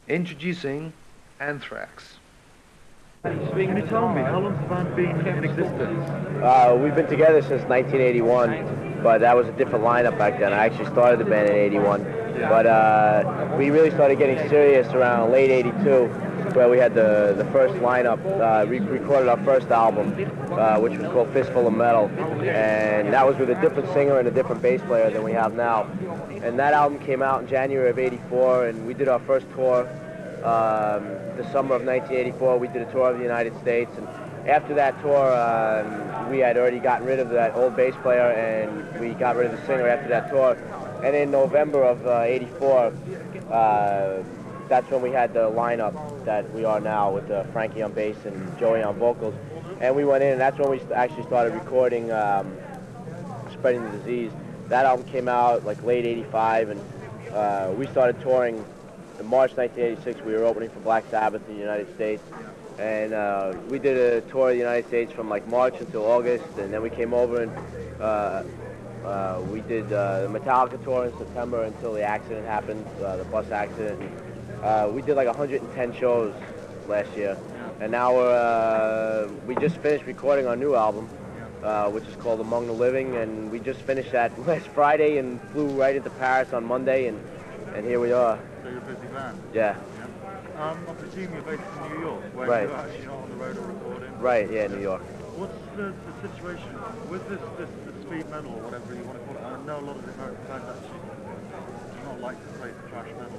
Introducing Anthrax. Can you tell me, how long has the band been in existence? We've been together since 1981, but that was a different lineup back then. I actually started the band in 81, but we really started getting serious around late 82, where we had the first lineup. We recorded our first album, which was called Fistful of Metal, and that was with a different singer and a different bass player than we have now. And that album came out in January of 84, and we did our first tour the summer of 1984. We did a tour of the United States, and after that tour, we had already gotten rid of that old bass player, and we got rid of the singer after that tour. And in November of 84, that's when we had the lineup that we are now, with Frankie on bass and Joey on vocals. And we went in, and that's when we actually started recording Spreading the Disease. That album came out like late 85, and we started touring in March 1986. We were opening for Black Sabbath in the United States, and we did a tour of the United States from like March until August, and then we came over and we did the Metallica tour in September until the accident happened, the bus accident. We did like 110 shows last year, and now we just finished recording our new album, which is called Among the Living, and we just finished that last Friday and flew right into Paris on Monday, and here we are. So you're a busy band? Yeah. I presume you're based in New York, where Right. you're actually not on the road or recording? Right, yeah, New York. What's the situation with this speed metal, or whatever you want to call it? I know a lot of the American bands actually do not like to play thrash metal.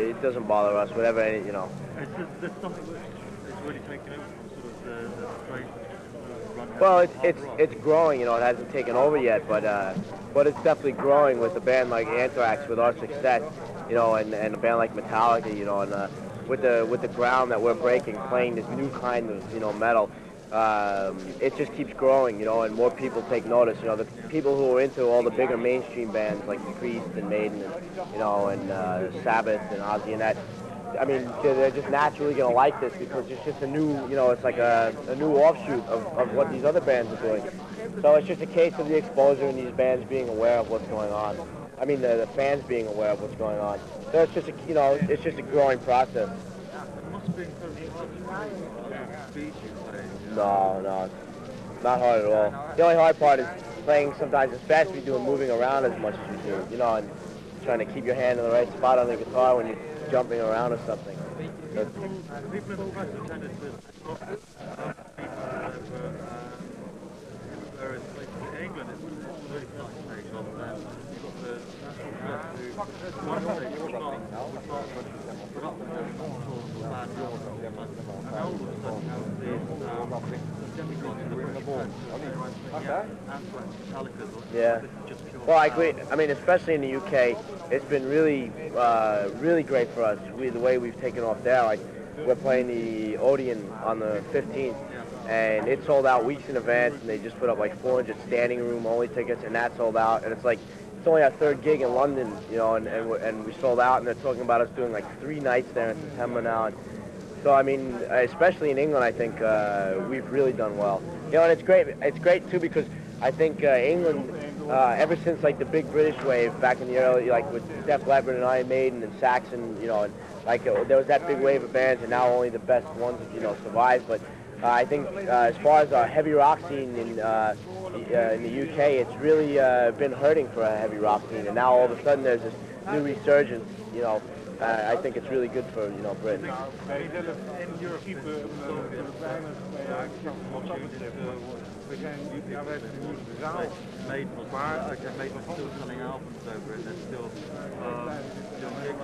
It doesn't bother us, whatever, you know. It's just, there's something that's really taken over from sort of the straight run. Well, it's growing, you know. It hasn't taken over yet, but it's definitely growing with a band like Anthrax, with our success, you know, and a band like Metallica, you know, and with the ground that we're breaking, playing this new kind of, you know, metal. It just keeps growing, you know, and more people take notice. You know, the people who are into all the bigger mainstream bands like Priest and Maiden, and, you know, and Sabbath and Ozzy and that. I mean, they're just naturally going to like this because it's just a new, you know, it's like a new offshoot of what these other bands are doing. So it's just a case of the exposure and these bands being aware of what's going on. I mean, the fans being aware of what's going on. So it's just a, you know, it's just a growing process. It must be incredibly hard to speed you play. No, it's not hard at all. The only hard part is playing sometimes as fast as you do and moving around as much as you do, you know, and trying to keep your hand in the right spot on the guitar when you're jumping around or something. People in the press have tended to stop various places in England. It's really starting to take off. You've got the National Trust who one stage would not put up the band and all of a sudden have these demigods in the British press Anthrax, Metallica. Yeah. Well, I agree. I mean, especially in the UK, it's been really, really great for us. The way we've taken off there, like we're playing the Odeon on the 15th, and it sold out weeks in advance, and they just put up like 400 standing room only tickets, and that sold out. And it's like it's only our third gig in London, you know, and we sold out, and they're talking about us doing like 3 nights there in September now. And so I mean, especially in England, I think we've really done well. You know, and it's great. It's great too because I think England. Ever since like the big British wave back in the early, like with Def Leppard and Iron Maiden and Saxon, you know, and like there was that big wave of bands, and now only the best ones, you know, survive. But I think as far as our heavy rock scene in the UK, it's really been hurting for a heavy rock scene, and now all of a sudden there's this new resurgence, you know. I think it's really good for, you know, Britain. In Europe, Maiden was still selling albums over it. They're still gigs,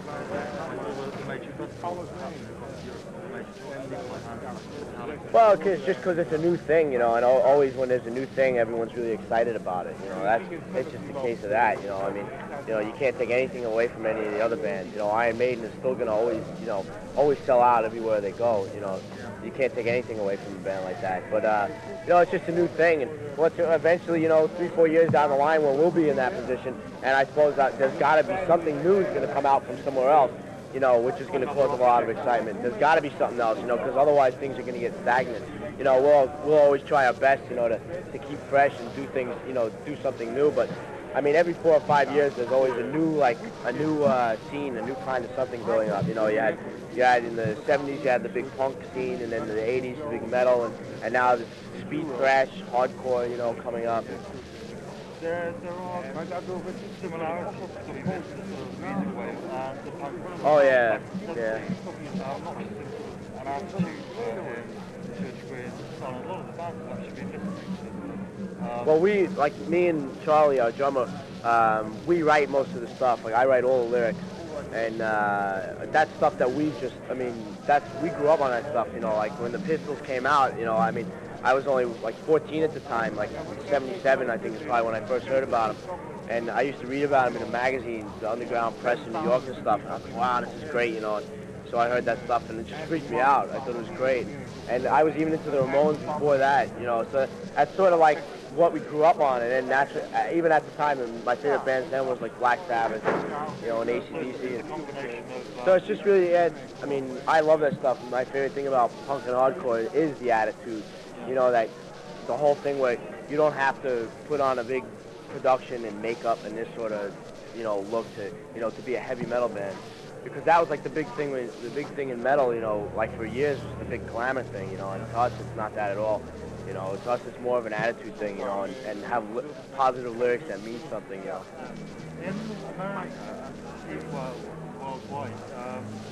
but the major festivals. Well, because it's a new thing, you know, and always when there's a new thing, everyone's really excited about it. You know, it's just a case of that. You know, I mean, you know, you can't take anything away from any of the other bands. You know, Iron Maiden is still gonna always, you know, always sell out everywhere they go. You know, you can't take anything away from a band like that. But you know, it's just a new thing, and eventually, you know, 3-4 years down the line, when we'll be in that position, and I suppose that there's got to be something new is going to come out from somewhere else, you know, which is going to cause a lot of excitement. There's got to be something else, you know, because otherwise things are going to get stagnant. You know, we'll always try our best, you know, to keep fresh and do things, you know, do something new. But I mean, every 4 or 5 years, there's always a new scene, a new kind of something going up. You know, you had in the 70s, you had the big punk scene, and then in the 80s, the big metal, and now the speed thrash, hardcore, you know, coming up. There are similarities between the sort of music wave and the punk. Oh yeah, Not yeah. just an attitude to a degree on a lot of the bands I've actually been listening to. Well, we, like me and Charlie, our drummer, we write most of the stuff. Like I write all the lyrics, and that's stuff that we just, I mean, we grew up on that stuff. You know, like when the Pistols came out, you know, I mean, I was only like 14 at the time, like 77, I think is probably when I first heard about them. And I used to read about them in the magazines, the Underground Press in New York and stuff. And I was like, wow, this is great, you know. And so I heard that stuff, and it just freaked me out. I thought it was great. And I was even into the Ramones before that, you know. So that's sort of like what we grew up on. And then that's, even at the time, and my favorite bands then was like Black Sabbath, you know, and AC/DC. So it's just really, I mean, I love that stuff. And my favorite thing about punk and hardcore is the attitude. You know, that the whole thing where you don't have to put on a big production and makeup and this sort of, you know, look to, you know, to be a heavy metal band. Because that was like the big thing in metal, you know, like for years was the big glamour thing, you know, and to us it's not that at all. You know, to us it's more of an attitude thing, you know, and have positive lyrics that mean something, you know. In America, worldwide,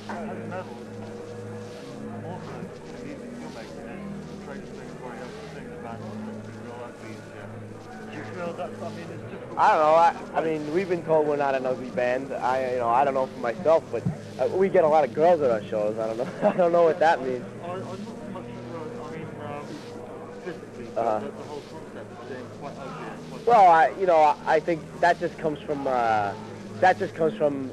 heavy metal, also the music you're making is Tracklisting for your singing band, all that piece. Do you feel that, I mean, it's difficult? I don't know. I mean, we've been told we're not an ugly band. I don't know for myself, but we get a lot of girls at our shows. I don't know. I don't know what that means. I'm not so much, I mean, physically, but the whole concept of being quite ugly and quite... Well, I think that just comes from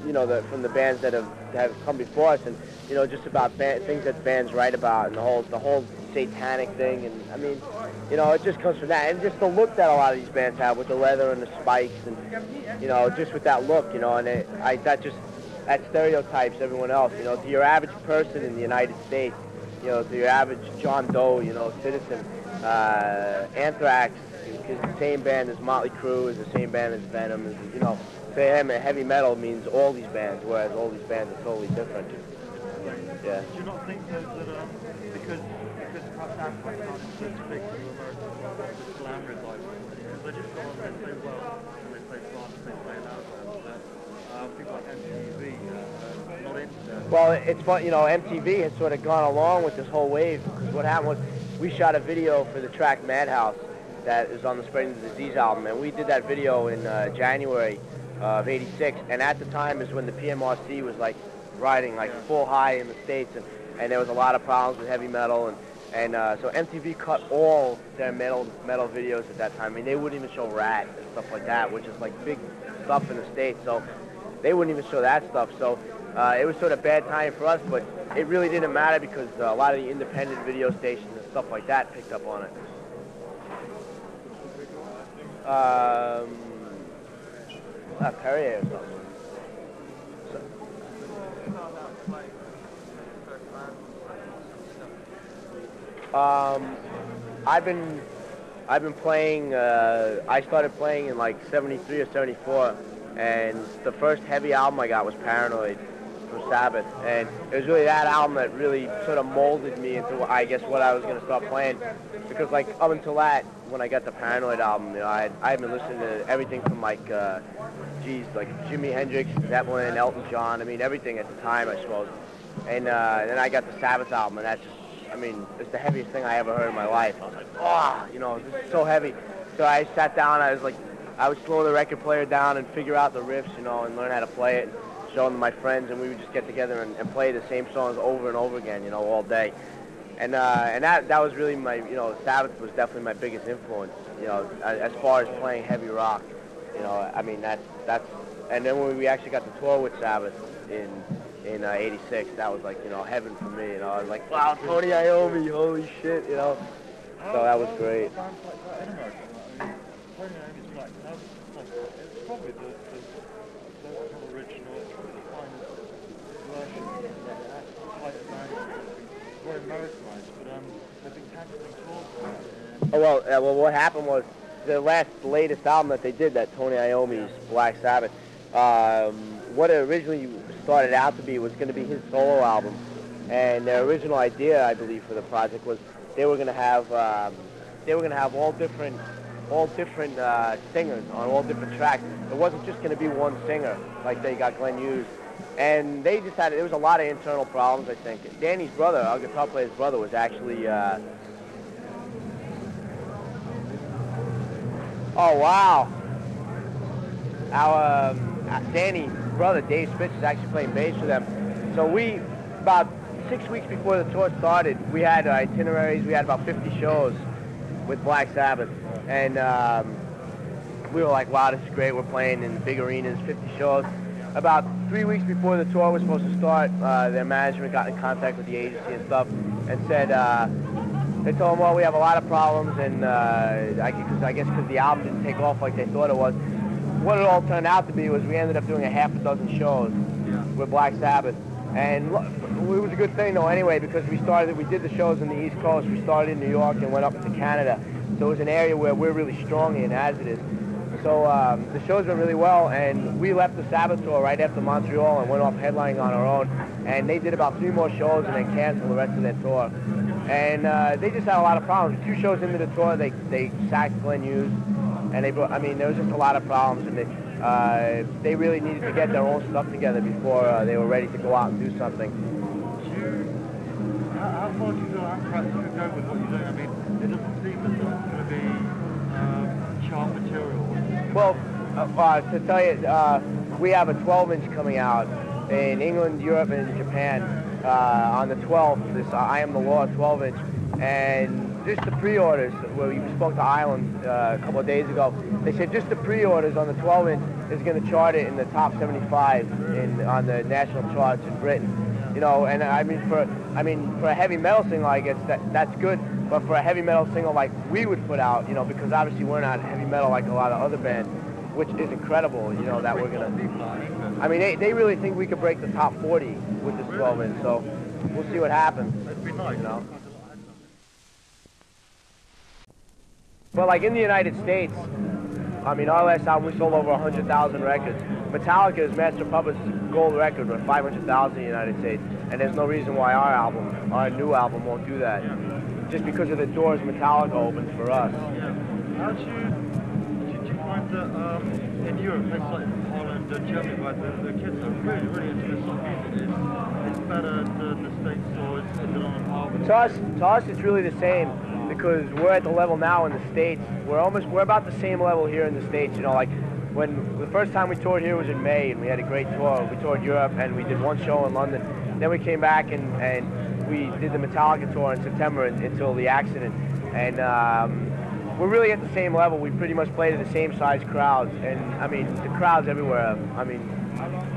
you know, from the bands that have come before us, and you know, just about things that bands write about, and the whole satanic thing, and I mean, you know, it just comes from that, and just the look that a lot of these bands have with the leather and the spikes, and you know, just with that look, you know, and that stereotypes everyone else, you know, to your average person in the United States, you know, to your average John Doe, you know, citizen, Anthrax is the same band as Motley Crue, is the same band as Venom, is, you know, to him heavy metal means all these bands, whereas all these bands are totally different. Yeah. Do you not think that because perhaps Anthrax aren't so big to American glamorous icons, because they just got on, they play well, and they play fast, they play loud, that people like MTV are not into. Well, it's fun, you know, MTV has sort of gone along with this whole wave, because what happened was we shot a video for the track Madhouse that is on the Spreading the Disease album, and we did that video in January of '86, and at the time is when the PMRC was like riding like full high in the States, and there was a lot of problems with heavy metal, and so MTV cut all their metal videos at that time. I mean, they wouldn't even show Rat and stuff like that, which is like big stuff in the States, so they wouldn't even show that stuff. So it was sort of bad time for us, but it really didn't matter because a lot of the independent video stations and stuff like that picked up on it. Perrier or something. I've been playing. I started playing in like '73 or '74, and the first heavy album I got was Paranoid from Sabbath, and it was really that album that really sort of molded me into, I guess, what I was going to start playing. Because like up until that, when I got the Paranoid album, you know, I had been listening to everything from like, like Jimi Hendrix, Zeppelin, Elton John. I mean, everything at the time, I suppose. And then I got the Sabbath album, and that's just, I mean, it's the heaviest thing I ever heard in my life. I was like, oh, you know, this is so heavy. So I sat down, I would slow the record player down and figure out the riffs, you know, and learn how to play it, and show them to my friends, and we would just get together and play the same songs over and over again, you know, all day. And that was really my, you know, Sabbath was definitely my biggest influence, you know, as far as playing heavy rock. You know, I mean, that's, and then when we actually got to tour with Sabbath in '86, that was like, you know, heaven for me, you know. I was like, wow, Tony Iommi, holy shit, you know. So that was great. Bands like that in America, I mean, Tony Iommi's Black Sabbath, it's probably the original, it's probably the finest version of that type of band. It's very Americanized, but they've been cancelling tours. Oh, well, what happened was the latest album that they did, that Tony Iommi's Black Sabbath, what it originally started out to be was going to be his solo album, and their original idea, I believe, for the project was they were going to have all different singers on all different tracks. It wasn't just going to be one singer like they got Glenn Hughes. And they decided there was a lot of internal problems, I think. Danny's brother, our guitar player's brother, was actually... Oh, wow. Our Danny's brother, Dave Spitz, is actually playing bass for them. So we, about 6 weeks before the tour started, we had itineraries. We had about 50 shows with Black Sabbath. And we were like, wow, this is great. We're playing in big arenas, 50 shows. About 3 weeks before the tour was supposed to start, their management got in contact with the agency and stuff and said, they told them, well, we have a lot of problems, and I guess because the album didn't take off like they thought it was. What it all turned out to be was we ended up doing a half a dozen shows with Black Sabbath. And it was a good thing, though, anyway, because we did the shows on the East Coast. We started in New York and went up into Canada. So it was an area where we're really strong in, as it is. So the shows went really well, and we left the Sabbath tour right after Montreal and went off headlining on our own. And they did about 3 more shows and then canceled the rest of their tour. And they just had a lot of problems. 2 shows into the tour, they sacked Glenn Hughes, and there was just a lot of problems, and they really needed to get their own stuff together before they were ready to go out and do something. How far do you feel Anthrax could go with what you're doing? I mean, it doesn't seem as though it's going to be chart material. Well, to tell you, we have a 12-inch coming out in England, Europe, and Japan on the 12th, this I Am the Law 12-inch. And just the pre-orders, well, we spoke to Ireland a couple of days ago, they said just the pre-orders on the 12-inch is going to chart it in the top 75 on the national charts in Britain. You know, and I mean for a heavy metal single, I guess that's good. But for a heavy metal single like we would put out, you know, because obviously we're not heavy metal like a lot of other bands, which is incredible, you know, that we're gonna. I mean, they really think we could break the top 40 with this 12-inch, so we'll see what happens. It'd be nice, you know. But like in the United States, I mean, our last album we sold over 100,000 records. Metallica's Master Puppets gold record with 500,000 in the United States, and there's no reason why our new album won't do that. Just because of the doors Metallica opens for us. Yeah. How do you find that in Europe, places like Holland and Germany, where the kids are really, really into this sort of music, it's better than the States, or is it on a par with to us, it's really the same, because we're at the level now in the States. We're about the same level here in the States. You know, like when the first time we toured here was in May, and we had a great tour. We toured Europe, and we did 1 show in London. Then we came back and we did the Metallica tour in September until the accident. And we're really at the same level. We pretty much play to the same size crowds, and I mean the crowds everywhere. I mean,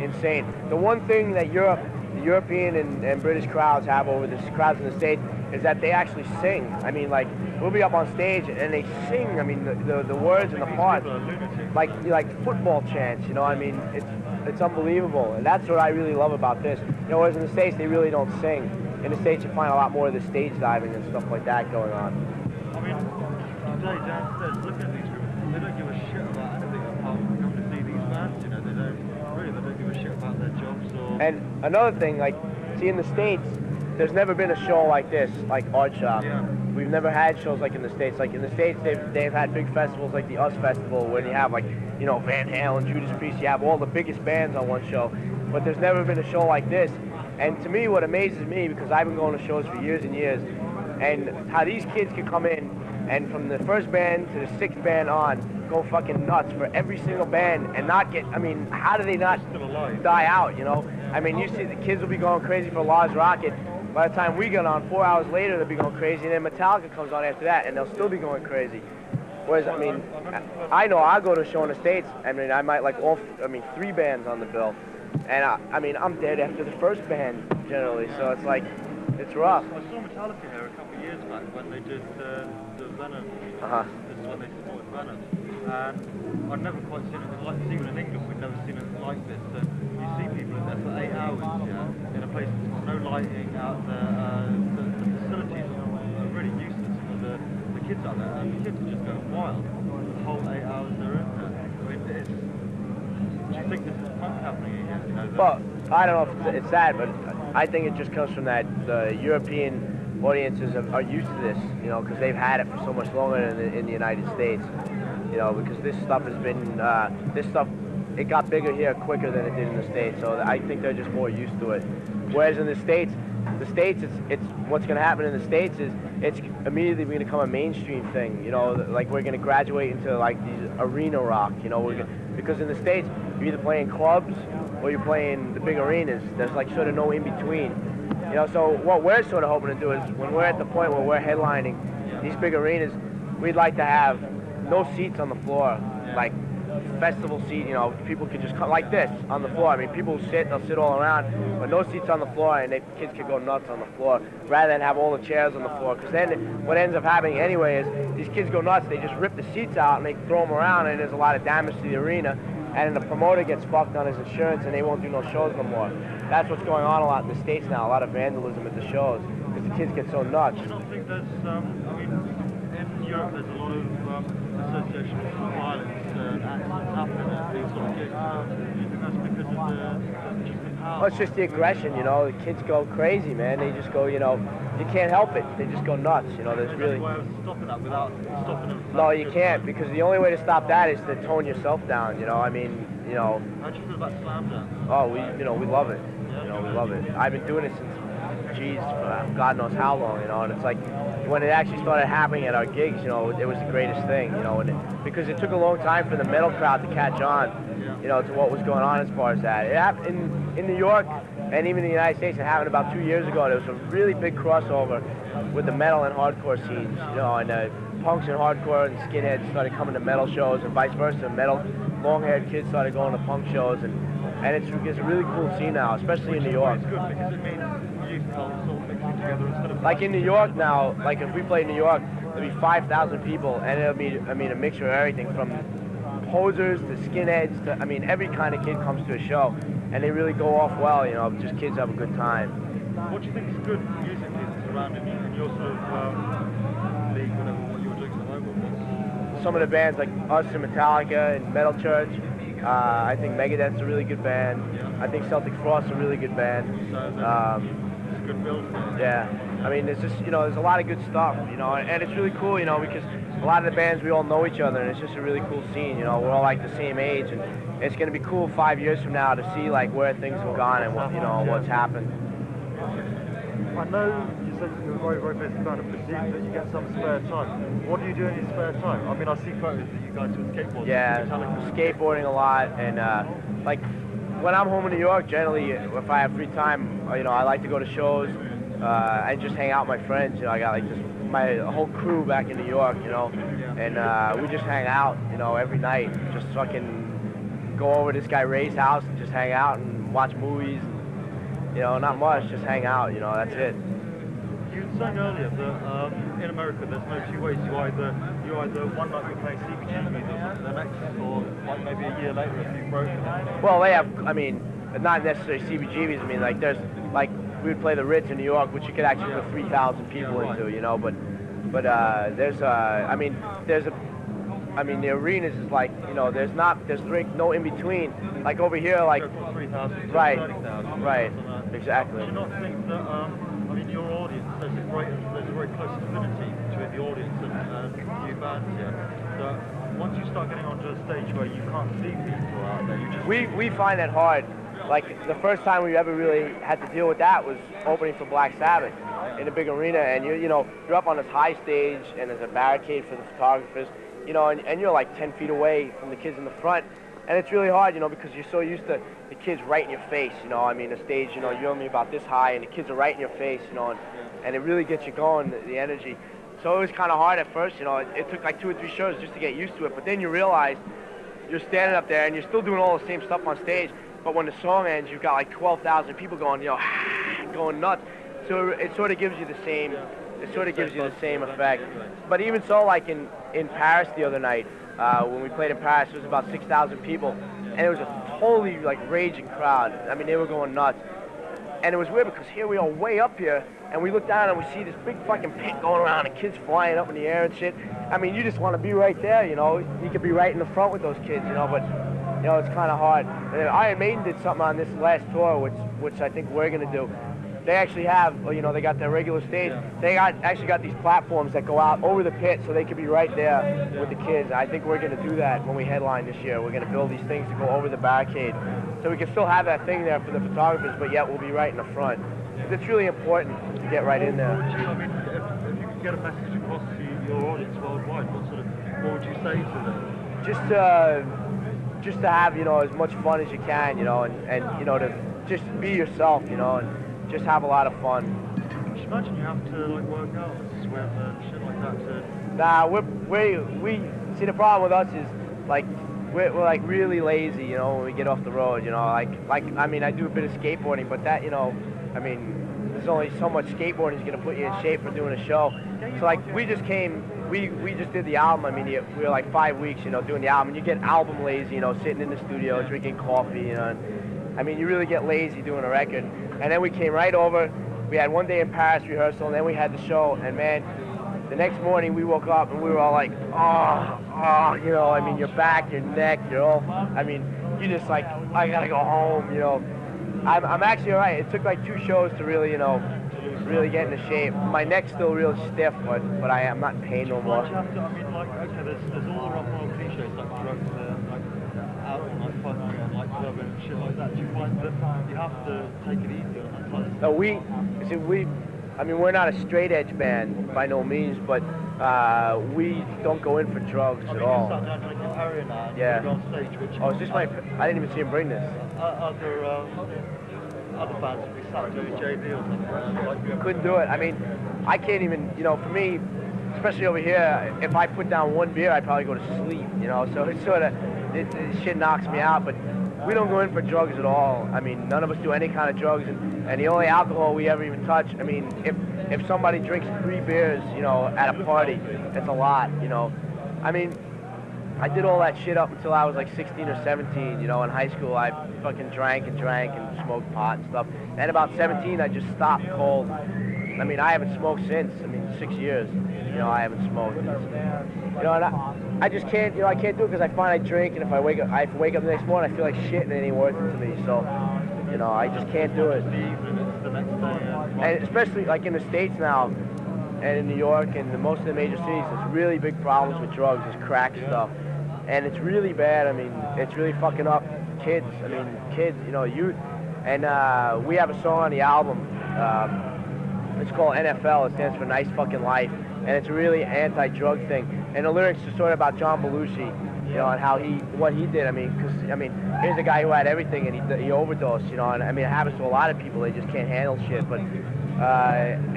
insane. The one thing that the European and British crowds have over the crowds in the States is that they actually sing. I mean, like we'll be up on stage and they sing. I mean, the words and the parts, like football chants. You know, I mean, it's unbelievable, and that's what I really love about this. You know, whereas in the States they really don't sing. In the States you find a lot more of the stage diving and stuff like that going on. I mean, today downstairs, looking at these people, they don't give a shit about anything apart from coming to see these bands. You know, they don't give a shit about their jobs or. And another thing, like, see, in the States, there's never been a show like this, like Art Shop. Yeah. We've never had shows like in the States. Like in the States, they've had big festivals like the US Festival, where you have like, you know, Van Halen, Judas Priest. You have all the biggest bands on one show. But there's never been a show like this. And to me, what amazes me, because I've been going to shows for years and years, and how these kids can come in and from the first band to the 6th band on, go fucking nuts for every single band and not get, I mean, how do they not die out, you know? I mean, you see the kids will be going crazy for Lars Rocket. By the time we get on, 4 hours later, they'll be going crazy, and then Metallica comes on after that, and they'll still be going crazy. Whereas, I mean, I know I'll go to a show in the States, I mean, I might like 3 bands on the bill. And I mean, I'm dead after the first band, generally, so it's like, it's rough. I saw Metallica here a couple of years back when they did the Venom. This is when they supported Venom. And I'd never quite seen anything like this. Even in England, we'd never seen anything like this. And you see people in there for 8 hours, yeah, in a place that's got no lighting out there. The facilities are really useless. You know, the kids out there, and the kids are just going wild. The whole 8 hours they're in there. I mean, do you think this is punk happening again? You know, well, I don't know if it's that, but I think it just comes from that the European audiences are used to this, you know, because they've had it for so much longer in the United States, you know, because this stuff has been, it got bigger here quicker than it did in the States, so I think they're just more used to it. Whereas in the States, it's what's going to happen in the States is it's immediately going to become a mainstream thing, you know, like we're going to graduate into like these arena rock, you know, because in the States, you're either playing clubs or you're playing the big arenas. There's like sort of no in between. You know, so what we're sort of hoping to do is when we're at the point where we're headlining these big arenas, we'd like to have no seats on the floor, like festival seat, you know, people could just come like this on the floor. I mean, people they'll sit all around, but no seats on the floor, and kids could go nuts on the floor rather than have all the chairs on the floor. Because then what ends up happening anyway is these kids go nuts, they just rip the seats out and they throw them around, and there's a lot of damage to the arena. And the promoter gets fucked on his insurance, and they won't do no shows no more. That's what's going on a lot in the States now, a lot of vandalism at the shows, because the kids get so nuts. I don't think there's, I mean, in Europe there's a lot of association with violence and accidents happening at these sort of gigs. Do you think that's because of the power? Well, it's just the aggression, you know, the kids go crazy, man. They just go, you know, you can't help it. They just go nuts, you know, there's really... There's no way of stopping that without stopping them. No, you can't, because the only way to stop that is to tone yourself down, you know, I mean, you know... How do you feel about slam dance? Oh, we love it, you know, we love it. I've been doing it since, geez, God knows how long, you know, and it's like, when it actually started happening at our gigs, you know, it was the greatest thing, you know, because it took a long time for the metal crowd to catch on, you know, to what was going on as far as that. It happened in New York, and even in the United States, it happened about 2 years ago. There was a really big crossover with the metal and hardcore scenes, you know, and punks and hardcore and skinheads started coming to metal shows, and vice versa. Metal, long-haired kids started going to punk shows, and it's a really cool scene now, especially in New York. It's good because it means youth cults all mixing together instead of... Like in New York now, like if we play in New York, there'll be 5,000 people, and it'll be, I mean, a mixture of everything from posers to skinheads to, I mean, every kind of kid comes to a show, and they really go off well, you know, just kids have a good time. What do you think is good musically that's around in your sort of league, whatever, what you're doing at the moment? Some of the bands like us and Metallica and Metal Church, I think Megadeth's a really good band. I think Celtic Frost's a really good band. It's a good build. Yeah, I mean, there's just, you know, there's a lot of good stuff, you know, and it's really cool, you know, because a lot of the bands, we all know each other, and it's just a really cool scene, you know, we're all like the same age, and it's going to be cool 5 years from now to see, like, where things have gone and what, you know, what's happened. I know you said you're a very, very busy man, I presume that you get some spare time. What do you do in your spare time? I mean, I see photos that you guys do with skateboarding. Yeah, skateboarding a lot, and, like, when I'm home in New York, generally, if I have free time, you know, I like to go to shows and just hang out with my friends. You know, I got like my whole crew back in New York, you know, and we just hang out, you know, every night. Just fucking go over to this guy Ray's house and just hang out and watch movies. And, you know, not much, just hang out. You know, that's it. You were saying earlier that in America there's no two ways. You either one night you're playing CBG music, the next, or like maybe a year later if you've broken it. Well, they have, I mean, not necessarily CBGBs. I mean, like there's, like we would play the Ritz in New York, which you could actually put 3,000 people into, you know. But there's I mean, the arenas is like, you know, there's no in between. Like over here, like 3,000, right, 30,000, right, exactly. Do you not think that I mean your audience, there's a very close affinity between the audience and you bands here. So once you start getting onto a stage where you can't see people out there, you just we find that hard. Like the first time we ever really had to deal with that was opening for Black Sabbath in a big arena, and you're up on this high stage, and there's a barricade for the photographers, you know, and you're like 10 feet away from the kids in the front, and it's really hard, you know, because you're so used to the kids right in your face, you know. I mean, the stage, you know, you're only about this high, and the kids are right in your face, you know, and it really gets you going, the energy. So it was kind of hard at first, you know. It took like 2 or 3 shows just to get used to it, but then you realize you're standing up there and you're still doing all the same stuff on stage, but when the song ends, you've got like 12,000 people going, you know, going nuts. So it sort of gives you the same, effect. But even so, like in Paris the other night, when we played in Paris, it was about 6,000 people, and it was a totally like raging crowd. I mean, they were going nuts. And it was weird because here we are way up here, and we look down and we see this big fucking pit going around and kids flying up in the air and shit. I mean, you just want to be right there, you know. You could be right in the front with those kids, you know, but, you know, it's kind of hard. And Iron Maiden did something on this last tour, which I think we're going to do. They actually have, you know, they got their regular stage. They actually got these platforms that go out over the pit so they could be right there with the kids. I think we're going to do that when we headline this year. We're going to build these things to go over the barricade. So we can still have that thing there for the photographers, but yet we'll be right in the front. It's really important to get right in there. I mean, if you could get a message across to your audience worldwide, what would you say to them? Just to have, you know, as much fun as you can, you know, and you know, to just be yourself, you know, and just have a lot of fun. Just imagine you have to like work out and swim and shit like that to... Nah, we see, the problem with us is like we're like really lazy, you know, when we get off the road, you know, like I mean, I do a bit of skateboarding, but that, you know, I mean, there's only so much skateboarding is gonna put you in shape for doing a show. So like we just did the album. I mean, we were like 5 weeks, you know, doing the album. You get album lazy, you know, sitting in the studio drinking coffee, you know. I mean, you really get lazy doing a record. And then we came right over. We had one day in Paris rehearsal, and then we had the show. And man, the next morning we woke up and we were all like, oh, you know. I mean, your back, your neck, you're all. I mean, you just like, I gotta go home, you know. I'm actually all right. It took like 2 shows to really, you know, really get into shape. My neck's still real stiff, but I'm not in pain no more. You have to, I mean, like, okay, there's all the rock and roll cliches like drugs, like alcohol, like fucking, and like club and shit like that. Do you find that you have to take it easy on that kind of stuff? I mean, we're not a straight edge band by no means, but we don't go in for drugs at all. You sat down drinking Perrier now, yeah. On stage, which oh, is this my? I didn't even see him bring this. Other bands would be sat doing JB or something. Like, couldn't do it. I mean, I can't even, you know, for me, especially over here, if I put down 1 beer, I'd probably go to sleep, you know, so it's sort of, it shit knocks me out, but we don't go in for drugs at all. I mean, none of us do any kind of drugs, and the only alcohol we ever even touch, I mean, if somebody drinks 3 beers, you know, at a party, it's a lot, you know. I mean, I did all that shit up until I was like 16 or 17, you know, in high school. I fucking drank and smoked pot and stuff. And about 17, I just stopped cold. I mean, I haven't smoked since. I mean, 6 years, you know, I haven't smoked. You know, and I just can't, you know, I can't do it because I find I drink, and if I wake up the next morning, I feel like shit, and it ain't worth it to me. So, you know, I just can't do it. And especially like in the States now, and in New York and most of the major cities, there's really big problems with drugs, there's crack stuff. And it's really bad. I mean, it's really fucking up kids. I mean, kids, you know, youth. And we have a song on the album. It's called NFL. It stands for Nice Fucking Life. And it's a really anti-drug thing. And the lyrics are sort of about John Belushi, you know, and how what he did. I mean, because, I mean, here's a guy who had everything and he overdosed, you know, and I mean, it happens to a lot of people. They just can't handle shit. But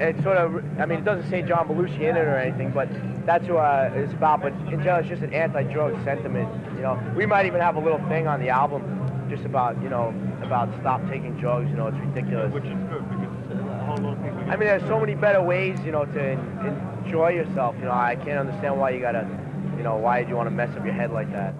it's sort of, I mean, it doesn't say John Belushi in it or anything, but that's who it's about. But in general, it's just an anti-drug sentiment, you know. We might even have a little thing on the album just about, you know, about stop taking drugs, you know, it's ridiculous. Which is good because a whole lot of people... I mean, there's so many better ways, you know, to enjoy yourself, you know. I can't understand why you gotta, you know, why do you want to mess up your head like that?